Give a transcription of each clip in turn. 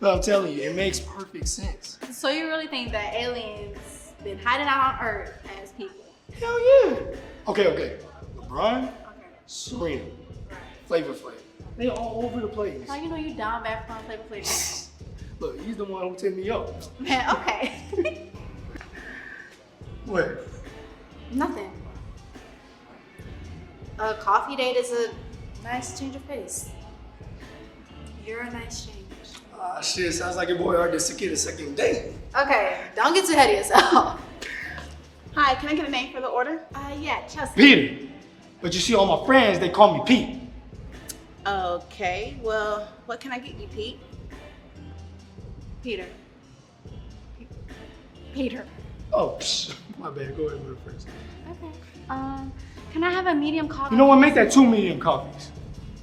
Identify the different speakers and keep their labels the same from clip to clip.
Speaker 1: But I'm telling you, it makes perfect sense.
Speaker 2: So you really think that aliens been hiding out on Earth as people?
Speaker 1: Hell yeah. Okay. LeBron, Serena, Flavor Flav. They all over the place.
Speaker 2: How you know you down bad for Flavor Flav?
Speaker 1: Look, he's the one who tipped me up.
Speaker 2: Man, okay.
Speaker 1: What?
Speaker 2: Nothing. A coffee date is a nice change of pace. You're a nice change.
Speaker 1: Ah, shit, sounds like your boy Artist to get a second date.
Speaker 2: Okay, don't get too ahead of yourself.
Speaker 3: Hi, can I get a name for the order?
Speaker 2: Yeah, Chelsea.
Speaker 1: Peter. But you see, all my friends, they call me Pete.
Speaker 3: Okay, well, what can I get you, Pete?
Speaker 2: Peter. Peter.
Speaker 1: Oh, my bad. Go ahead with it first.
Speaker 2: Okay. Can I have a medium coffee?
Speaker 1: You know what? Make that 2 medium coffees.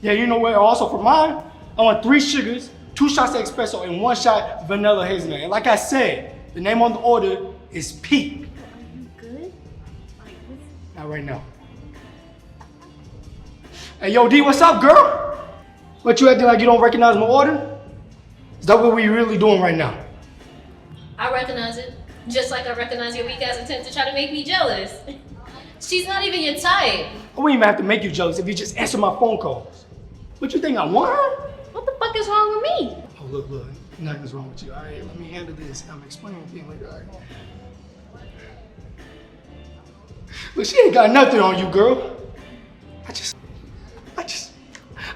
Speaker 1: Yeah, you know what? Also for mine, I want 3 sugars, 2 shots of espresso, and 1 shot vanilla hazelnut. And like I said, the name on the order is Pete.
Speaker 2: Are you good?
Speaker 1: Not right now. Hey, yo, D, what's up, girl? What, you acting like you don't recognize my order? Is that what we really doing right now?
Speaker 4: I recognize it. Just like I recognize your weak ass attempt to try to make me jealous. She's not even your type.
Speaker 1: I wouldn't even have to make you jealous if you just answer my phone calls. What you think, I want her?
Speaker 4: What the fuck is wrong with me?
Speaker 1: Oh, look, nothing's wrong with you. All right, let me handle this. I'm explaining things later, all right? Look, she ain't got nothing on you, girl.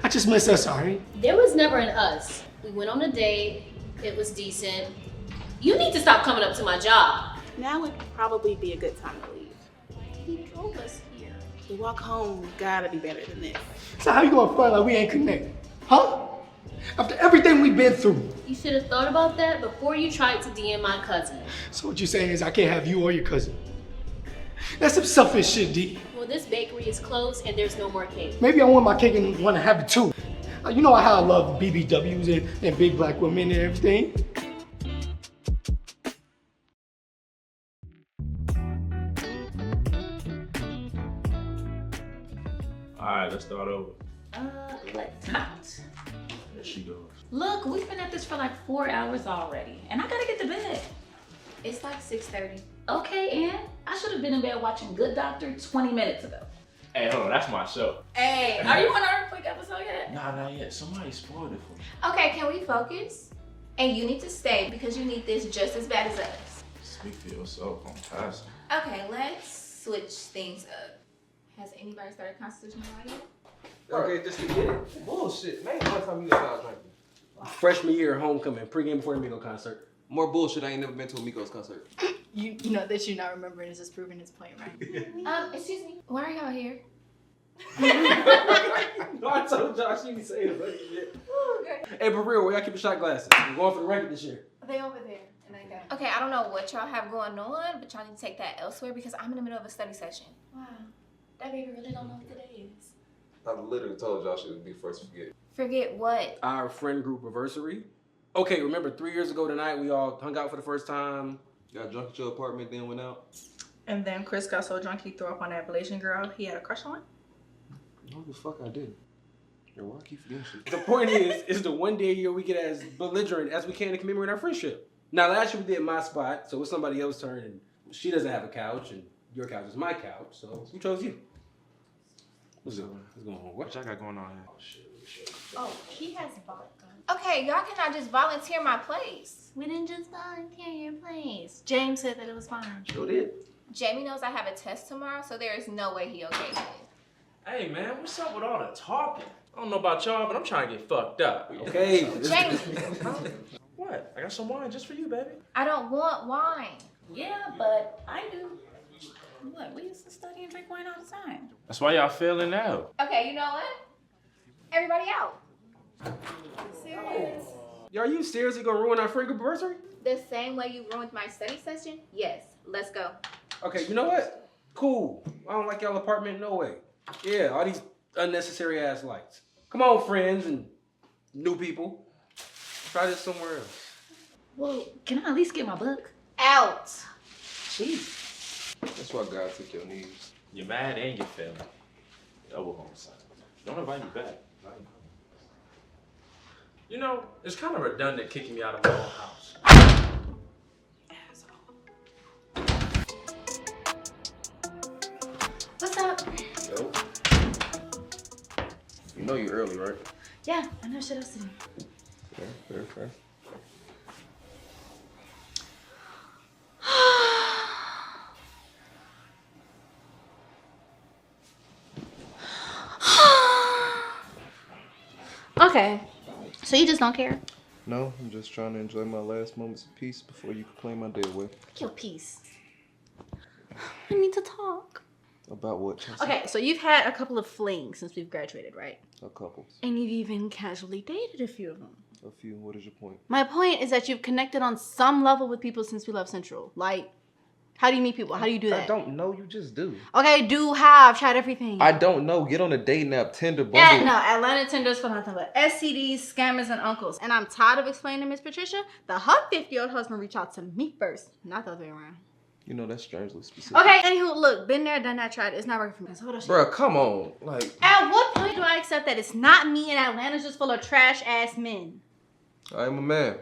Speaker 1: I just miss us, all right?
Speaker 4: There was never an us. We went on a date. It was decent. You need to stop coming up to my job.
Speaker 3: Now would probably be a good time to leave.
Speaker 2: He drove us here.
Speaker 3: The walk home gotta be better than this.
Speaker 1: So how you gonna front like we ain't connected? Huh? After everything we've been through.
Speaker 4: You should have thought about that before you tried to DM my cousin.
Speaker 1: So what you're saying is I can't have you or your cousin? That's some selfish shit, D.
Speaker 4: Well, this bakery is closed and there's no more cake.
Speaker 1: Maybe I want my cake and want to have it too. You know how I love BBWs and big black women and everything.
Speaker 5: Alright, let's start over.
Speaker 6: Let's not.
Speaker 5: There she goes.
Speaker 6: Look, we've been at this for like 4 hours already, and I gotta get to bed.
Speaker 2: It's like 6:30.
Speaker 6: Okay, and I should have been in bed watching Good Doctor 20 minutes ago.
Speaker 5: Hey, hold on, that's my show.
Speaker 6: Hey, are you on our quick episode yet?
Speaker 5: Nah, not yet. Somebody spoiled it for me.
Speaker 2: Okay, can we focus? And you need to stay because you need this just as bad as us.
Speaker 5: Speak for yourself, I'm passing.
Speaker 2: Okay, let's switch things up. Has anybody started constitutional law yet?
Speaker 7: Okay, just to get it. Bullshit. Man, one time you got out drinking.
Speaker 8: Freshman year homecoming, pregame before the Migos concert.
Speaker 7: More bullshit. I ain't never been to a Migos concert.
Speaker 2: You know that you're not remembering is just proving his point, right? Excuse me. Why are y'all here?
Speaker 8: No, I told y'all she be saying it, buddy. Hey, for real, where y'all keep the shot glasses? We're going for the record this year.
Speaker 2: They over there. And I got. Okay, I don't know what y'all have going on, but y'all need to take that elsewhere because I'm in the middle of a study session.
Speaker 6: Wow, that baby really don't know what today is.
Speaker 7: I literally told y'all she would be first to forget.
Speaker 2: Forget what?
Speaker 8: Our friend group anniversary. Okay, remember 3 years ago tonight, we all hung out for the first time.
Speaker 7: Got drunk at your apartment, then went out.
Speaker 3: And then Chris got so drunk he threw up on that Blasian girl he had a crush on.
Speaker 7: No, the fuck I did. Yo, why I keep forgetting shit?
Speaker 8: The point is, it's the one day a year we get as belligerent as we can to commemorate our friendship. Now, last year we did my spot, so it's somebody else's turn, and she doesn't have a couch, and your couch is my couch, so we chose you. What's going on?
Speaker 5: What y'all got going on here? Oh, shit.
Speaker 2: Oh, he has vodka. Okay, y'all cannot just volunteer my place.
Speaker 6: We didn't just volunteer your place. James said that it was fine.
Speaker 8: Sure did.
Speaker 2: Jamie knows I have a test tomorrow, so there is no way he okayed it.
Speaker 5: Hey, man, what's up with all the talking? I don't know about y'all, but I'm trying to get fucked up.
Speaker 8: Okay.
Speaker 2: Jamie,
Speaker 5: What? I got some wine just for you, baby.
Speaker 2: I don't want wine.
Speaker 6: Yeah, but I do. What? We used to study and drink wine all the time.
Speaker 5: That's why y'all failing now.
Speaker 2: Okay, you know what? Everybody out. Serious?
Speaker 8: Yo, are you seriously gonna ruin our friend group anniversary?
Speaker 2: The same way you ruined my study session? Yes, let's go.
Speaker 8: Okay, you know what? Cool. I don't like y'all apartment, no way. Yeah, all these unnecessary ass lights. Come on, friends and new people. Try this somewhere else.
Speaker 6: Well, can I at least get my book?
Speaker 2: Out.
Speaker 6: Jeez.
Speaker 7: That's why God took your knees.
Speaker 5: You're mad and you're failing. Double homicide. Don't invite me back. You know, it's kind of redundant kicking me out of my own house.
Speaker 6: What's up?
Speaker 7: Yo. You know you're early, right?
Speaker 6: Yeah, I know shit else to do.
Speaker 7: Fair.
Speaker 6: Okay, so you just don't care?
Speaker 7: No, I'm just trying to enjoy my last moments of peace before you claim my day away.
Speaker 6: Your peace. I need to talk.
Speaker 7: About what, Chelsea?
Speaker 6: Okay, so you've had a couple of flings since we've graduated, right?
Speaker 7: A couple.
Speaker 6: And you've even casually dated a few of them.
Speaker 7: A few. What is your point?
Speaker 6: My point is that you've connected on some level with people since we left Central. Like, how do you meet people? How do you do that?
Speaker 7: I don't know. You just do.
Speaker 6: Okay, do how? I've tried everything.
Speaker 7: I don't know. Get on a dating app, Tinder, Bumble.
Speaker 6: Yeah, no, Atlanta Tinder's for nothing but STDs, scammers, and uncles. And I'm tired of explaining to Miss Patricia, the hot 50-year-old husband reached out to me first, not the other way around.
Speaker 7: You know, that's strangely specific.
Speaker 6: Okay, anywho, look, been there, done that, tried it. It's not working for me. So what else?
Speaker 7: Bruh, come on. Like,
Speaker 6: At what point do I accept that it's not me and Atlanta's just full of trash-ass men?
Speaker 7: I'm a man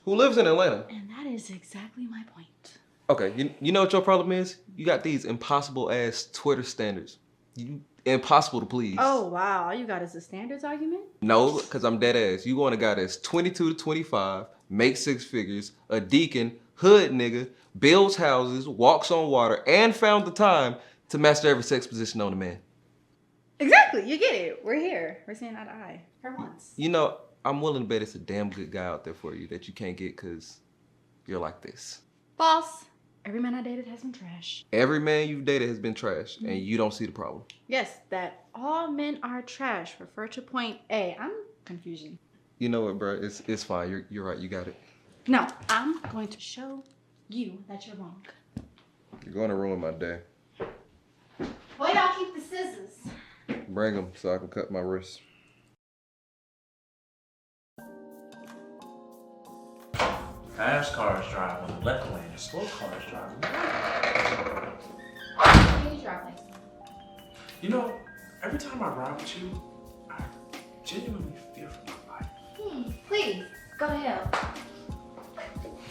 Speaker 7: who lives in Atlanta.
Speaker 6: And that is exactly my point.
Speaker 7: Okay, you know what your problem is? You got these impossible-ass Twitter standards. You impossible to please.
Speaker 6: Oh, wow. All you got is a standards argument?
Speaker 7: No, because I'm dead ass. You want a guy that's 22 to 25, makes 6 figures, a deacon, hood nigga, builds houses, walks on water, and found the time to master every sex position on a man.
Speaker 6: Exactly. You get it. We're here. We're seeing eye to eye. For once.
Speaker 7: You know, I'm willing to bet it's a damn good guy out there for you that you can't get because you're like this.
Speaker 6: Boss, every man I dated has been trash.
Speaker 7: Every man you've dated has been trash, and you don't see the problem.
Speaker 6: Yes, that all men are trash. Refer to point A. I'm confusion.
Speaker 7: You know what, bro? It's fine. You're right. You got it.
Speaker 6: No, I'm going to show you that you're wrong.
Speaker 7: You're going to ruin my day.
Speaker 6: Wait, I'll keep the scissors.
Speaker 7: Bring them so I can cut my wrist.
Speaker 5: Fast cars drive on the left lane and slow cars drive on the right.
Speaker 2: You drive next time.
Speaker 5: You know, every time I ride with you, I genuinely fear for my life.
Speaker 2: Please, go to hell.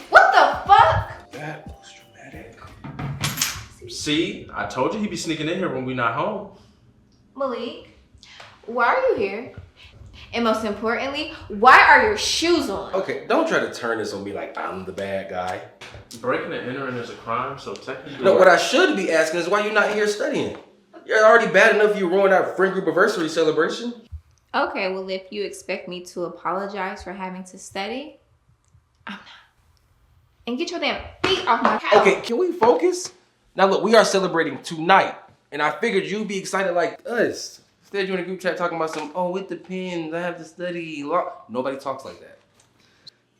Speaker 2: What the fuck?
Speaker 5: That was dramatic. See, I told you he'd be sneaking in here when we're not home.
Speaker 2: Malik, why are you here? And most importantly, why are your shoes on?
Speaker 8: Okay, don't try to turn this on me like I'm the bad guy.
Speaker 5: Breaking and entering is a crime, so technically...
Speaker 8: No, what I should be asking is why you're not here studying. You're already bad enough you ruined our friend group anniversary celebration.
Speaker 2: Okay, well, if you expect me to apologize for having to study, I'm not. And get your damn feet off my couch.
Speaker 8: Okay, can we focus? Now look, we are celebrating tonight, and I figured you'd be excited like us. Instead, you're in a group chat talking about some, oh, it depends, I have to study law. Nobody talks like that.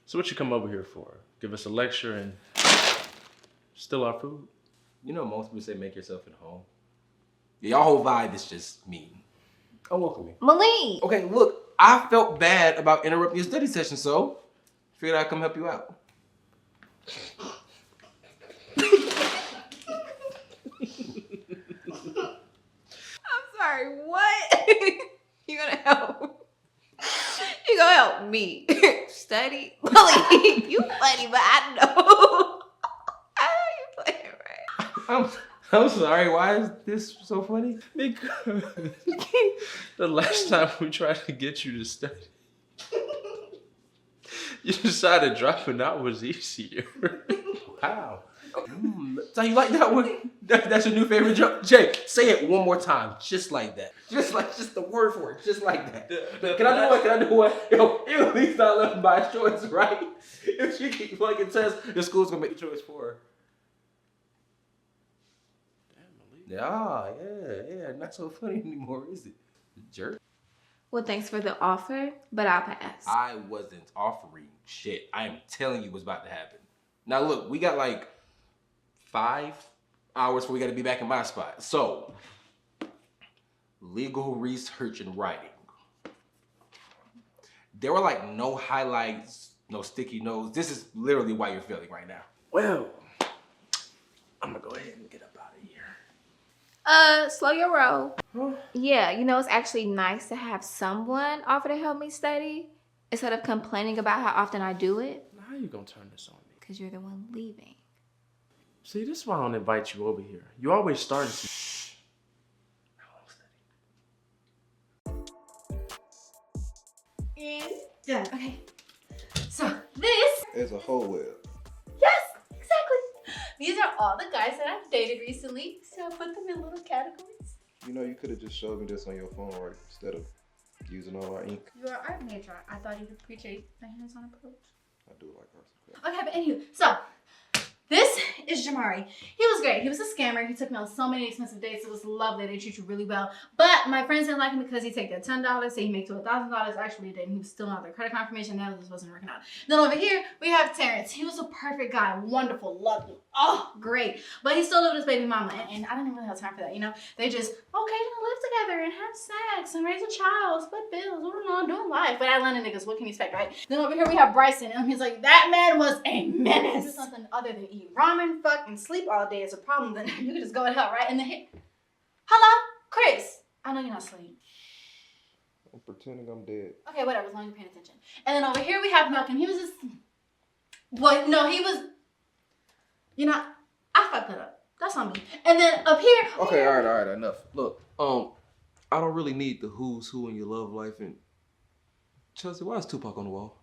Speaker 5: So what you come over here for? Give us a lecture and steal our food?
Speaker 8: You know, most people say make yourself at home. Yeah, y'all whole vibe is just mean. Oh, welcome me.
Speaker 2: Malik!
Speaker 8: Okay, look, I felt bad about interrupting your study session, so figured I'd come help you out.
Speaker 2: Sorry, what? You gonna help? You gonna help me study? Malik, you funny, but I know. I know you playing right.
Speaker 8: I'm sorry, why is this so funny?
Speaker 5: Because the last time we tried to get you to study, you decided dropping out was easier.
Speaker 8: Wow. So you like that one? That's your new favorite joke? Jay, say it one more time, just like that. Just the word for it, just like that. Can I do one? Yo, at least I left by choice, right? If she keeps fucking tests, the school's gonna make the choice for her. Yeah, not so funny anymore, is it? Jerk.
Speaker 2: Well, thanks for the offer, but I'll pass.
Speaker 8: I wasn't offering shit. I am telling you what's about to happen. Now look, we got like 5 hours before we gotta be back in my spot. So, legal research and writing. There were like no highlights, no sticky notes. This is literally why you're failing right now.
Speaker 5: Well, I'm gonna go ahead and get up out of here.
Speaker 2: Slow your roll. Huh? Yeah, you know, it's actually nice to have someone offer to help me study. Instead of complaining about how often I do it,
Speaker 5: How you gonna turn this on me?
Speaker 2: because you're the one leaving.
Speaker 5: See, this is why I don't invite you over here. You always start to
Speaker 6: And done. Okay. So this,
Speaker 7: As a whole web.
Speaker 6: yes, exactly. These are all the guys that I've dated recently. So I put them in little categories.
Speaker 7: You know, you could have just showed me this on your phone, right? Instead of using all our ink.
Speaker 6: You're an art major. I thought you would appreciate the hands-on approach.
Speaker 7: I do like arts.
Speaker 6: Okay, but anywho, so this is Jamari. He was great. He was a scammer. He took me on so many expensive dates. It was lovely. They treat you really well. But my friends didn't like him because he take their $10, say he make to $1,000. Actually, he didn't. He was still on their credit confirmation. That just wasn't working out. Then over here, we have Terrence. He was a perfect guy. Wonderful. Lovely. Oh, great. But he still lived with his baby mama. And I didn't really have time for that, you know? They just, okay, gonna live together and have sex and raise a child, split bills, doing life. But Atlanta niggas, what can you expect, right? Then over here, we have Bryson. And he's like, that man was a menace. This is something other than eat ramen, fuck, and sleep all day is a problem. Then you can just go to hell, right? And then, hello? Chris. I know you're not asleep.
Speaker 7: I'm pretending I'm dead.
Speaker 6: Okay, whatever, as long as you're paying attention. And then over here we have Malcolm. He was just, well, no, he was, you know, I fucked it up. That's on me. And then up here.
Speaker 7: Okay, all right, enough. Look, I don't really need the who's who in your love life. And Chelsea, why is Tupac on the wall?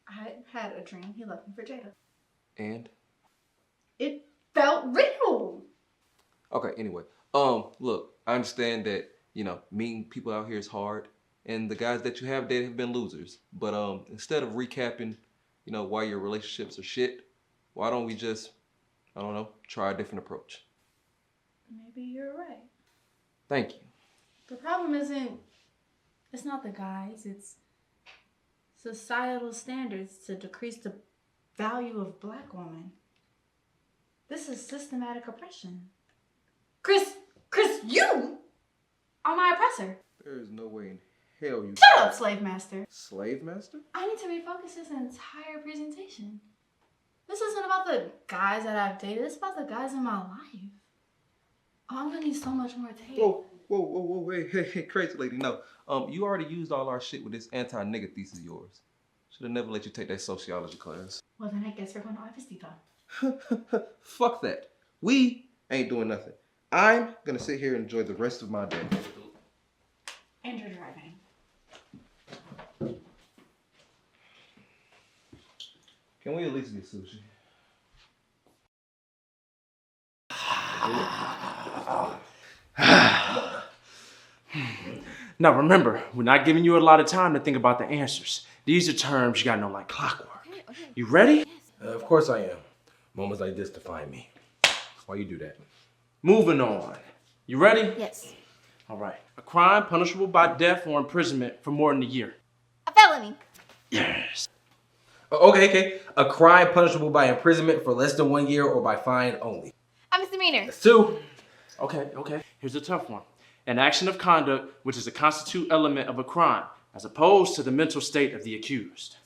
Speaker 6: I had a dream. He left me for Jada.
Speaker 7: And?
Speaker 6: It felt real.
Speaker 7: Okay, anyway. Look, I understand that, you know, meeting people out here is hard. And the guys that you have dated have been losers. But instead of recapping, you know, why your relationships are shit, why don't we just, I don't know, try a different approach?
Speaker 6: Maybe you're right.
Speaker 7: Thank you.
Speaker 6: The problem it's not the guys, it's societal standards to decrease the value of Black women. This is systematic oppression. Chris, you are my oppressor.
Speaker 7: There is no way in hell you
Speaker 6: Shut up, slave master.
Speaker 7: Slave master?
Speaker 6: I need to refocus this entire presentation. This isn't about the guys that I've dated. It's about the guys in my life. Oh, I'm gonna need so much more tape.
Speaker 7: Whoa, wait, hey, crazy lady, no. You already used all our shit with this anti-nigga thesis of yours. Should have never let you take that sociology class.
Speaker 6: Well, then I guess we're going to Artistito.
Speaker 7: Fuck that. We ain't doing nothing. I'm gonna sit here and enjoy the rest of my day.
Speaker 6: Andrew driving.
Speaker 7: Can we at least get sushi?
Speaker 5: Now remember, we're not giving you a lot of time to think about the answers. These are terms you gotta know like clockwork.
Speaker 2: Okay.
Speaker 5: You ready?
Speaker 8: Of course I am. Moments like this define me. Why you do that?
Speaker 5: Moving on. You ready?
Speaker 2: Yes.
Speaker 5: All right. A crime punishable by death or imprisonment for more than a year.
Speaker 2: A felony.
Speaker 5: Yes.
Speaker 8: Okay. A crime punishable by imprisonment for less than 1 year or by fine only.
Speaker 2: A misdemeanor.
Speaker 8: That's 2.
Speaker 5: Okay. Here's a tough one. An action of conduct which is a constitute element of a crime, as opposed to the mental state of the accused.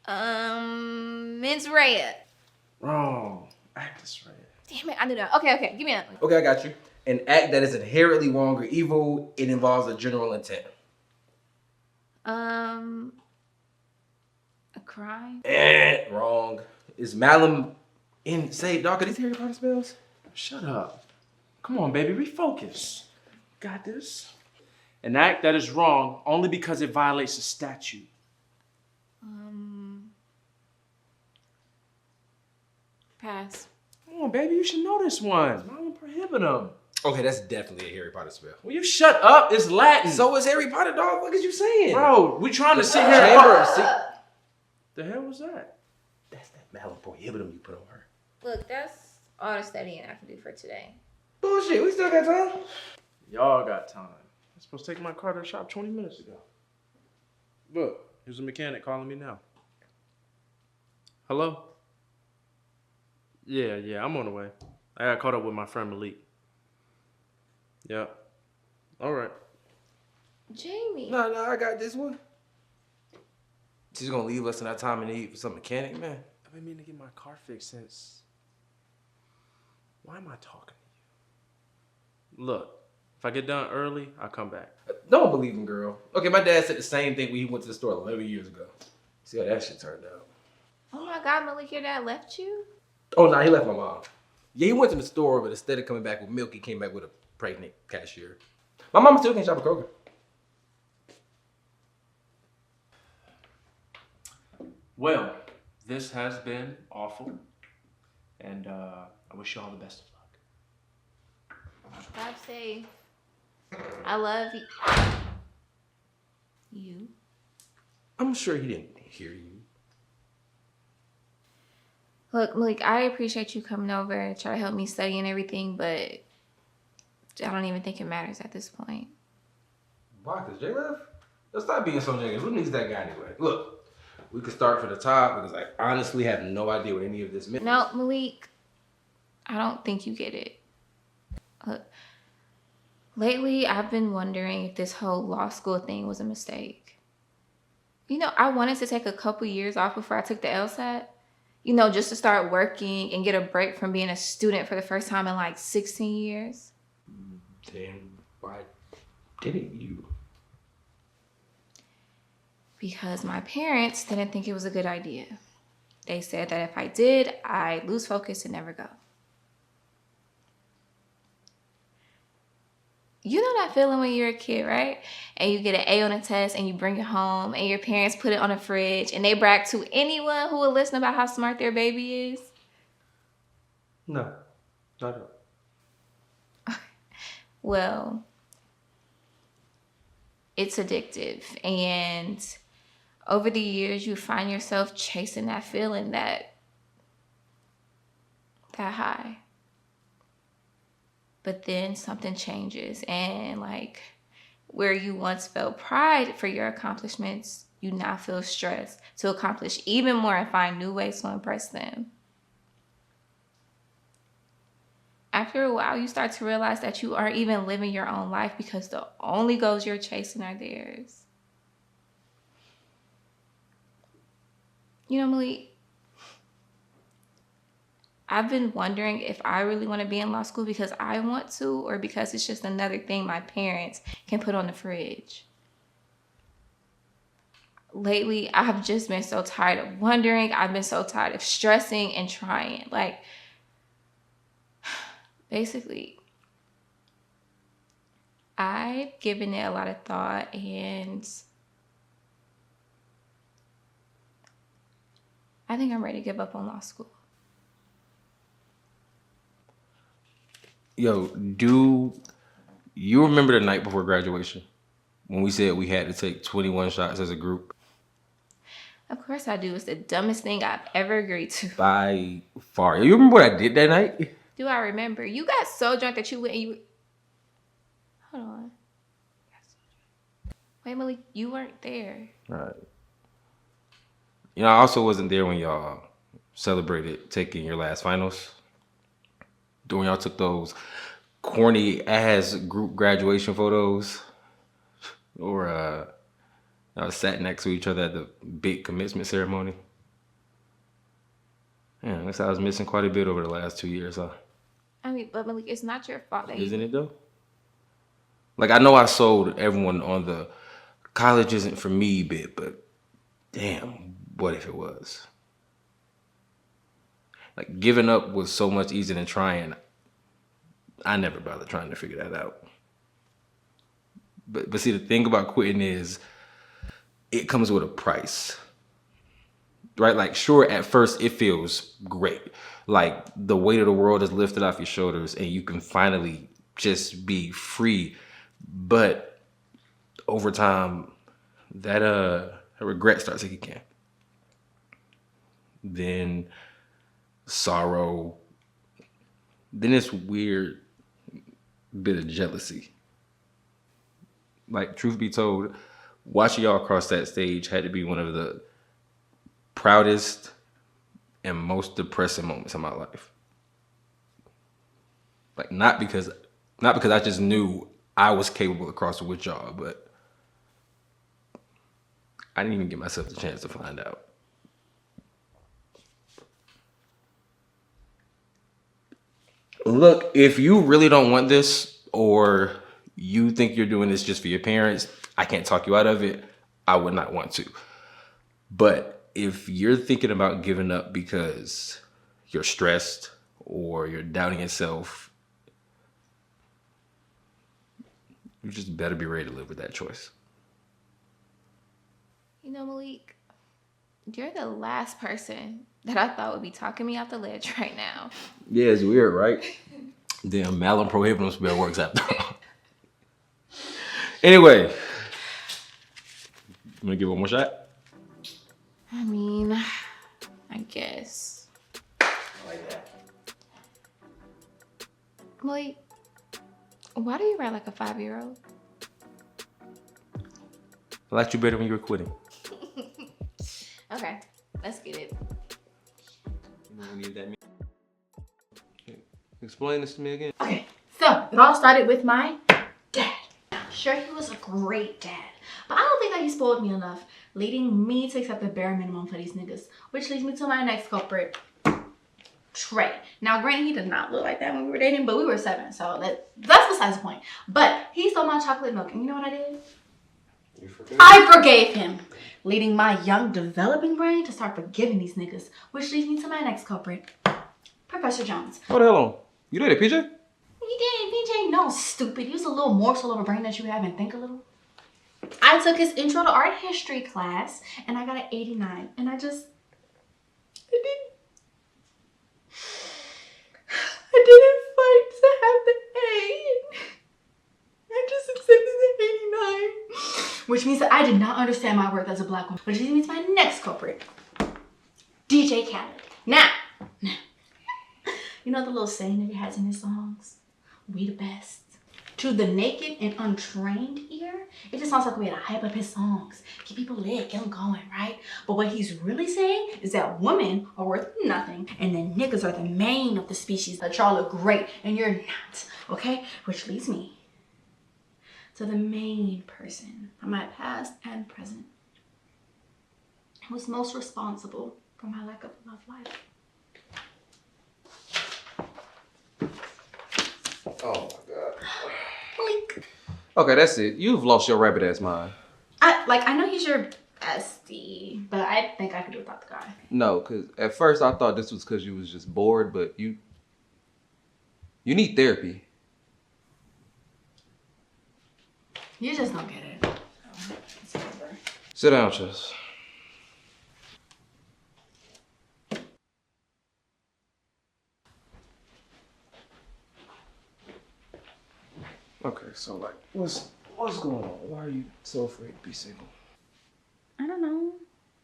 Speaker 2: Mens rea.
Speaker 5: Wrong. Actus rea.
Speaker 2: Damn it, I knew that. Okay, give me another one.
Speaker 8: Okay, I got you. An act that is inherently wrong or evil, it involves a general intent.
Speaker 2: A crime?
Speaker 8: Wrong. Is malum in say, dog, are these Harry Potter spells?
Speaker 5: Shut up. Come on, baby, refocus. Got this? An act that is wrong only because it violates a statute.
Speaker 2: Pass.
Speaker 5: Come on, baby, you should know this one. I don't prohibit them.
Speaker 8: Okay, that's definitely a Harry Potter spell.
Speaker 5: Will you shut up? It's Latin.
Speaker 8: So is Harry Potter, dog. What is you saying?
Speaker 5: Bro, we trying to sit here.
Speaker 8: Chamber of Secrets.
Speaker 5: The hell was that?
Speaker 8: That's that malum prohibitum you put on her.
Speaker 2: Look, that's all the studying I can do for today.
Speaker 8: Bullshit, we still got time.
Speaker 5: Y'all got time. I'm supposed to take my car to the shop 20 minutes ago. Look, here's a mechanic calling me now. Hello? Yeah, I'm on the way. I got caught up with my friend Malik. Yeah. All right.
Speaker 2: Jamie.
Speaker 8: No, I got this one. She's gonna leave us in our time of need for some mechanic, man.
Speaker 5: I've been meaning to get my car fixed since... Why am I talking to you? Look, if If I get done early, I'll come back.
Speaker 8: Don't believe him, girl. Okay, my dad said the same thing when he went to the store 11 years ago. See how that shit turned out.
Speaker 2: Oh my God, Malik, your dad left you?
Speaker 8: Oh, no, he left my mom. Yeah, he went to the store, but instead of coming back with milk, he came back with a pregnant cashier. My mama still can't shop at Kroger.
Speaker 5: Well, this has been awful, and I wish you all the best of luck.
Speaker 2: Drive safe. I love you.
Speaker 8: I'm sure he didn't hear you.
Speaker 2: Look, Malik, I appreciate you coming over and try to help me study and everything, but I don't even think it matters at this point.
Speaker 8: Why? Because Jay left? Let's stop being so negative. Who needs that guy anyway? Look, we can start from the top because I honestly have no idea what any of this means.
Speaker 2: No, Malik, I don't think you get it. Look, lately, I've been wondering if this whole law school thing was a mistake. You know, I wanted to take a couple years off before I took the LSAT. You know, just to start working and get a break from being a student for the first time in like 16 years.
Speaker 8: Then why didn't you?
Speaker 2: Because my parents didn't think it was a good idea. They said that if I did, I'd lose focus and never go. You know that feeling when you're a kid, right? And you get an A on a test and you bring it home and your parents put it on the fridge and they brag to anyone who will listen about how smart their baby is?
Speaker 8: No, not at all.
Speaker 2: Well, it's addictive. And over the years, you find yourself chasing that feeling, that high. But then something changes, and like where you once felt pride for your accomplishments, you now feel stressed to accomplish even more and find new ways to impress them. After a while, you start to realize that you aren't even living your own life because the only goals you're chasing are theirs. You know, Malik, I've been wondering if I really want to be in law school because I want to or because it's just another thing my parents can put on the fridge. Lately, I've just been so tired of wondering. I've been so tired of stressing and trying. Like, basically, I've given it a lot of thought and I think I'm ready to give up on law school.
Speaker 8: Yo, do you remember the night before graduation when we said we had to take 21 shots as a group?
Speaker 2: Of course I do. It's the dumbest thing I've ever agreed to.
Speaker 8: By far. You remember what I did that night?
Speaker 2: Do I remember? You got so drunk that you went and you... Hold on. Wait, Malik, you weren't there.
Speaker 8: All right. You know, I also wasn't there when y'all celebrated taking your last finals. When y'all took those corny ass group graduation photos. Or y'all sat next to each other at the big commencement ceremony. Yeah, I guess I was missing quite a bit over the last 2 years, huh?
Speaker 2: I mean, but Malik, it's not your fault that
Speaker 8: Isn't it though? Like, I know I sold everyone on the college isn't for me bit, but damn, what if it was? Like, giving up was so much easier than trying. I never bothered trying to figure that out. But see, the thing about quitting is it comes with a price. Right? Like, sure, at first it feels great. Like, the weight of the world is lifted off your shoulders and you can finally just be free. But over time, that regret starts to kick in. Then sorrow. Then this weird bit of jealousy. Like, truth be told, watching y'all cross that stage had to be one of the proudest and most depressing moments of my life. Like, not because I just knew I was capable of crossing with y'all, but I didn't even give myself the chance to find out. Look, if you really don't want this, or you think you're doing this just for your parents, I can't talk you out of it. I would not want to. But if you're thinking about giving up because you're stressed or you're doubting yourself, you just better be ready to live with that choice.
Speaker 2: You know, Malik, you're the last person that I thought would be talking me off the ledge right now.
Speaker 8: Yeah, it's weird, right? Damn, malum prohibitum spell works after all. Anyway, you wanna give one more shot?
Speaker 2: I mean, I guess.
Speaker 8: Like that.
Speaker 2: Malik, why do you write like a 5-year-old?
Speaker 8: I liked you better when you were quitting.
Speaker 2: Okay, let's get it.
Speaker 7: You know what that means? Explain this to me again.
Speaker 6: Okay, so it all started with my dad. Sure, he was a great dad, but I don't think that he spoiled me enough, leading me to accept the bare minimum for these niggas, which leads me to my next culprit, Trey. Now, granted, he did not look like that when we were dating, but we were 7, so that's besides the point. But he stole my chocolate milk, and you know what I did?
Speaker 8: You forgave?
Speaker 6: I forgave him, leading my young developing brain to start forgiving these niggas, which leads me to my next culprit, Professor Jones.
Speaker 7: Hold the hell on. You did it, PJ?
Speaker 6: You did, PJ. No, stupid. Use a little morsel of a brain that you have and think a little. I took his intro to art history class and I got an 89. And I didn't fight to have the A. I just accepted the 89. Which means that I did not understand my worth as a black woman. Which leads me to my next culprit, DJ Khaled. Now, you know the little saying that he has in his songs? We the best. To the naked and untrained ear, it just sounds like a way to hype up his songs. Get people lit, get them going, right? But what he's really saying is that women are worth nothing and then niggas are the main of the species, that y'all are great and you're not, okay? Which leads me to the main person from my past and present who's most responsible for my lack of love life.
Speaker 7: Oh my god.
Speaker 6: Malik.
Speaker 7: Okay, that's it. You've lost your rabbit ass mind.
Speaker 6: I know he's your bestie, but I think I could do without the guy.
Speaker 7: No, because at first I thought this was because you was just bored, but you need therapy.
Speaker 6: You just don't get it. It's over.
Speaker 7: Sit down, Chess. Okay, so like, what's going on? Why are you so afraid to be single?
Speaker 6: I don't know.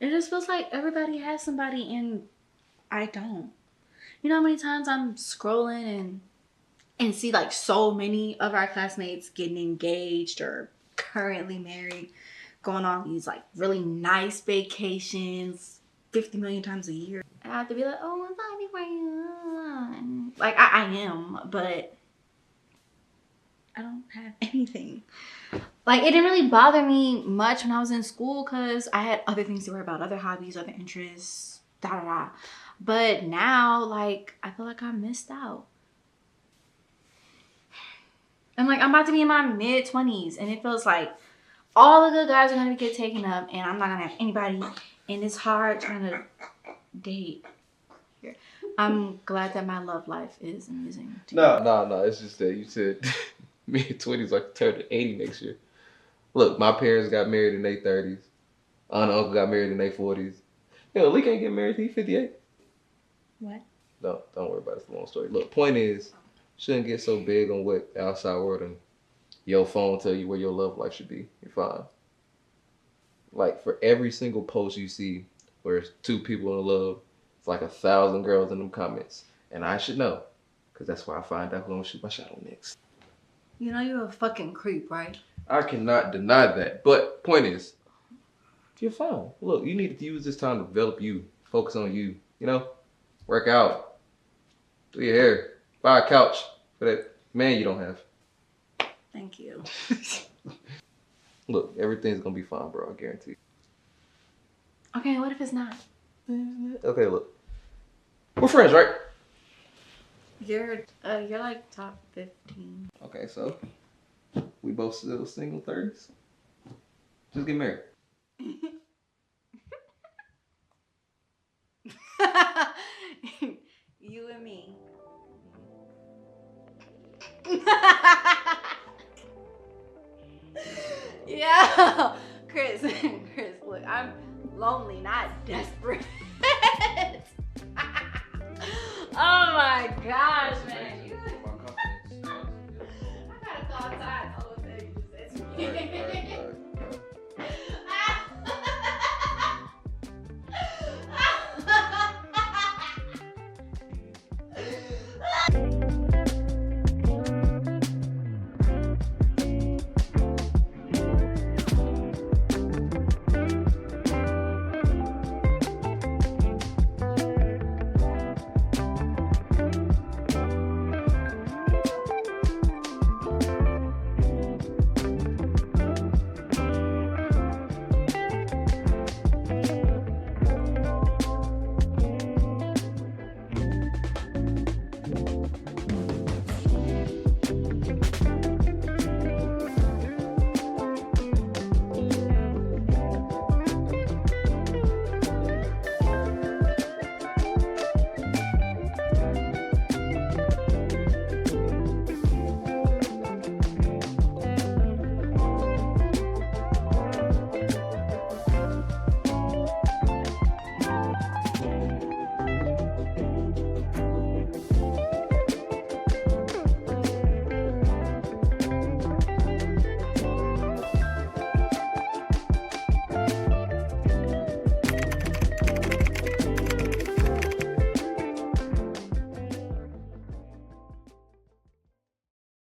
Speaker 6: It just feels like everybody has somebody and I don't. You know how many times I'm scrolling and see like so many of our classmates getting engaged or currently married, going on these like really nice vacations 50 million times a year. I have to be like, oh, I'm fine before you. Like I am, but I don't have anything. Like, it didn't really bother me much when I was in school because I had other things to worry about, other hobbies, other interests, da-da-da. But now, like, I feel like I missed out. And, like, I'm about to be in my mid-20s, and it feels like all the good guys are going to get taken up, and I'm not going to have anybody, and it's hard trying to date. I'm glad that my love life is amusing.
Speaker 7: No. It's just that you said mid-20s, like turn 80 next year. Look, my parents got married in their 30s. Aunt and uncle got married in their 40s. Yo, Lee can't get married till he's 58.
Speaker 6: What?
Speaker 7: No, don't worry about it. It's a long story. Look, point is, shouldn't get so big on what the outside world and your phone tell you where your love life should be. You're fine. Like, for every single post you see where it's 2 people in love, it's like 1,000 girls in them comments. And I should know, because that's where I find out who I'm going to shoot my shot on next.
Speaker 6: You know you're a fucking creep, right?
Speaker 7: I cannot deny that. But point is, you're fine. Look, you need to use this time to develop you. Focus on you. You know? Work out. Do your hair. Buy a couch for that man you don't have.
Speaker 6: Thank you.
Speaker 7: Look, everything's going to be fine, bro. I guarantee.
Speaker 6: Okay, what if it's not?
Speaker 7: Okay, look. We're friends, right?
Speaker 6: You're like top 15.
Speaker 7: Okay, so We both still single 30s. Just get married.
Speaker 6: You and me. Yeah, Chris, look, I'm lonely, not desperate. Oh my gosh,